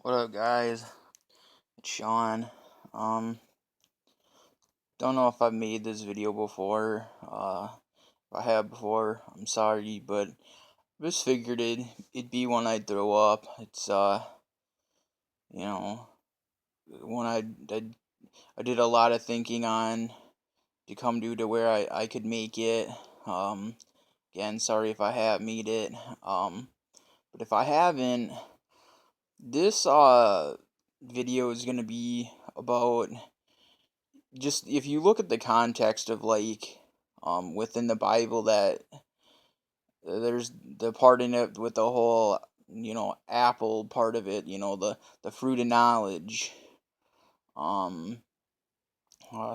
What up, guys? It's Sean. Don't know if I've made this video before. If I have before, I'm sorry, but just figured it'd be one I'd throw up. It's you know, one I did a lot of thinking on to come to where I could make it. Again, sorry if I have made it. But if I haven't, this video is gonna be about, just if you look at the context of within the Bible, that there's the part in it with the whole apple part of it, the fruit of knowledge. um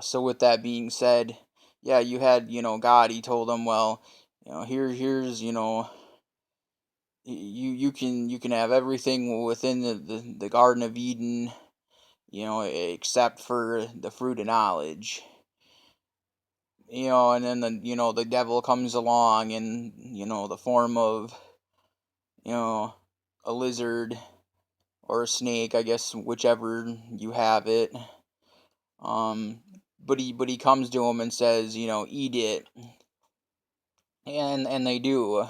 so with that being said, yeah, you had, God. He told them, well, here's, you can have everything within the Garden of Eden, except for the fruit of knowledge. And then the devil comes along in, the form of, you know a lizard or a snake, I guess, whichever you have it. But he comes to him and says, eat it, and they do.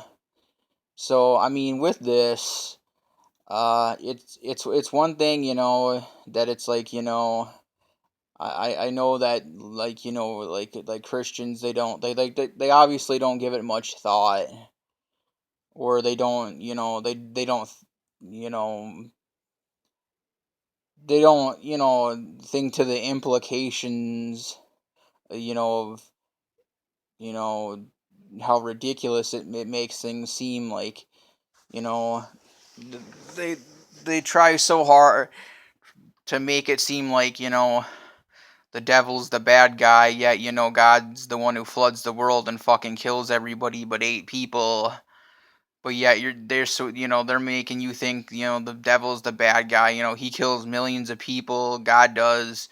So I mean, with this, it's one thing, that it's like, I know that, like Christians, they don't, they obviously don't give it much thought, or they don't, they don't, you know they don't, think to the implications, of, you know how ridiculous it makes things seem. Like, you know they they try so hard to make it seem like, the devil's the bad guy, yet, God's the one who floods the world and fucking kills everybody but 8 people. But yet they're so, they're making you think, the devil's the bad guy. He kills millions of people. God does.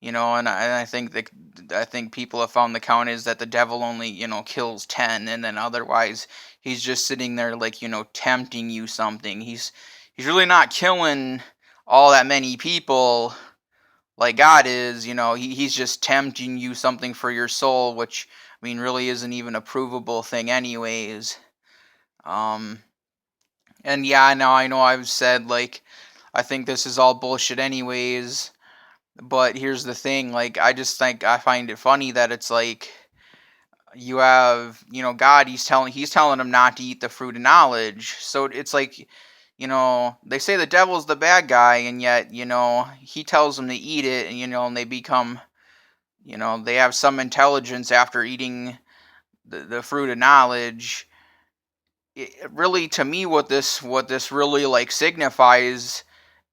And I think that, I think people have found the count is that the devil only, kills 10, and then otherwise he's just sitting there, like, tempting you something. He's really not killing all that many people like God is. He's just tempting you something for your soul, which, I mean, really isn't even a provable thing anyways. And yeah, I know I've said, like, I think this is all bullshit anyways. But here's the thing, like, I just think I find it funny that it's like, you have, God, he's telling him not to eat the fruit of knowledge. So it's like, they say the devil's the bad guy, and yet, he tells them to eat it, and, and they become, they have some intelligence after eating the fruit of knowledge. Really, to me, what this really, like, signifies.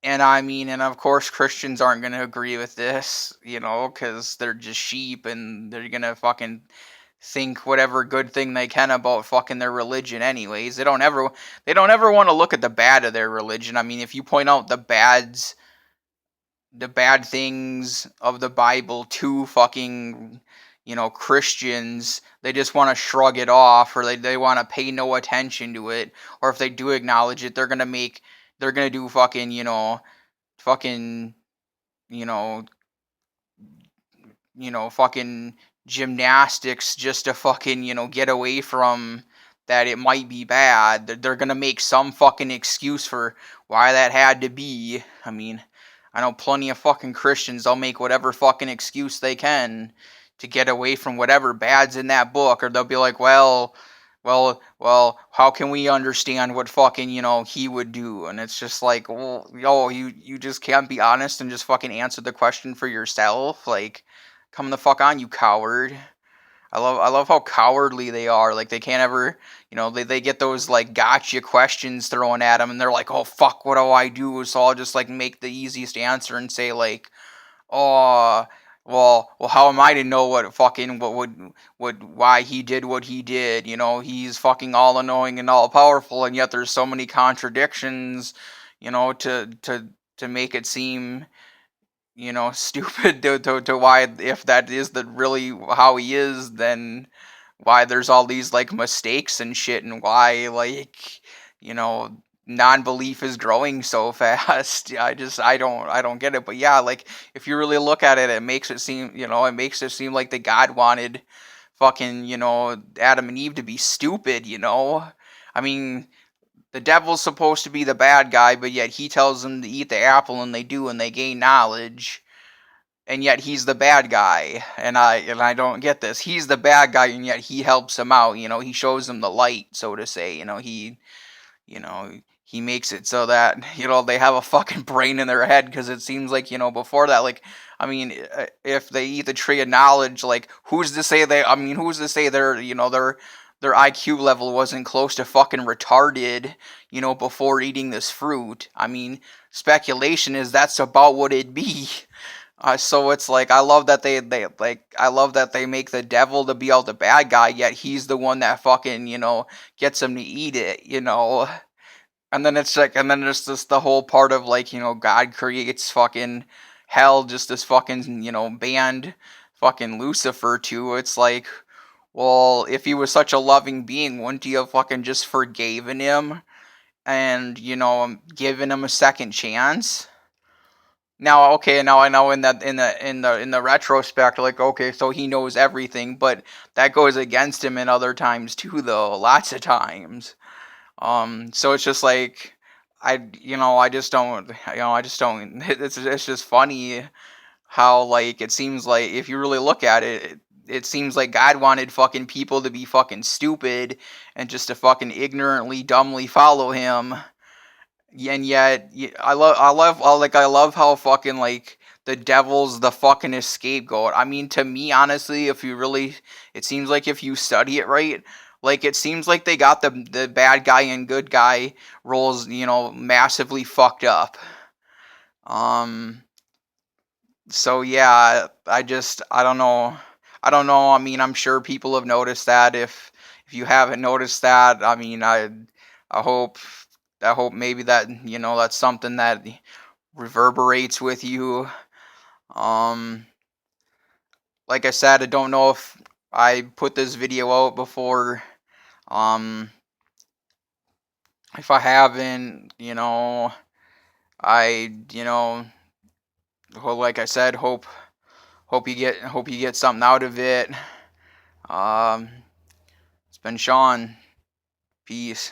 And I mean, and of course, Christians aren't going to agree with this, because they're just sheep, and they're going to fucking think whatever good thing they can about fucking their religion anyways. They don't ever want to look at the bad of their religion. I mean, if you point out the bad things of the Bible to fucking, Christians, they just want to shrug it off, or they want to pay no attention to it. Or if they do acknowledge it, they're gonna do fucking, fucking, you know, fucking gymnastics just to fucking, get away from that it might be bad. They're gonna make some fucking excuse for why that had to be. I mean, I know plenty of fucking Christians. They'll make whatever fucking excuse they can to get away from whatever bad's in that book, or they'll be like, well, how can we understand what fucking, he would do? And it's just like, well, yo, you just can't be honest and just fucking answer the question for yourself. Like, come the fuck on, you coward. I love how cowardly they are. Like, they can't ever, they get those, like, gotcha questions thrown at them, and they're like, oh fuck, what do I do? So I'll just, like, make the easiest answer and say, like, oh, well, how am I to know why he did what he did? He's fucking all knowing and all powerful, and yet there's so many contradictions, to make it seem, stupid, to why, if that is the really how he is, then why there's all these, like, mistakes and shit, and why, like, you know non-belief is growing so fast. I don't get it. But yeah, like if you really look at it, it makes it seem, it makes it seem like the God wanted fucking, Adam and Eve to be stupid, I mean, the devil's supposed to be the bad guy, but yet he tells them to eat the apple and they do, and they gain knowledge, and yet he's the bad guy. And I don't get this. He's the bad guy, and yet he helps them out, he shows them the light, so to say. You know, he makes it so that, they have a fucking brain in their head, because it seems like, before that, like, I mean, if they eat the tree of knowledge, like, who's to say their IQ level wasn't close to fucking retarded, before eating this fruit. I mean, speculation is that's about what it'd be. So it's like I love that they make the devil to be all the bad guy, yet he's the one that fucking gets them to eat it, and then it's like, and then there's this the whole part of like, God creates fucking hell, just this fucking, band fucking Lucifer too. It's like, well, if he was such a loving being, wouldn't he have fucking just forgiven him and, given him a second chance? Now, okay, now I know in the retrospect, like, okay, so he knows everything, but that goes against him in other times too, though, lots of times. So it's just like I just don't. It's just funny how, like, it seems like if you really look at it, it seems like God wanted fucking people to be fucking stupid and just to fucking ignorantly, dumbly follow him. And yet, I love how fucking like the devil's the fucking scapegoat. I mean, to me, honestly, it seems like if you study it right, like it seems like they got the bad guy and good guy roles, massively fucked up. Um, so yeah, I don't know. I mean, I'm sure people have noticed that. If you haven't noticed that, I mean, I hope I hope maybe that that's something that reverberates with you. Um, like I said, I don't know if I put this video out before. Um, if I haven't, I well, like I said, hope you get something out of it. Um, it's been Sean. Peace.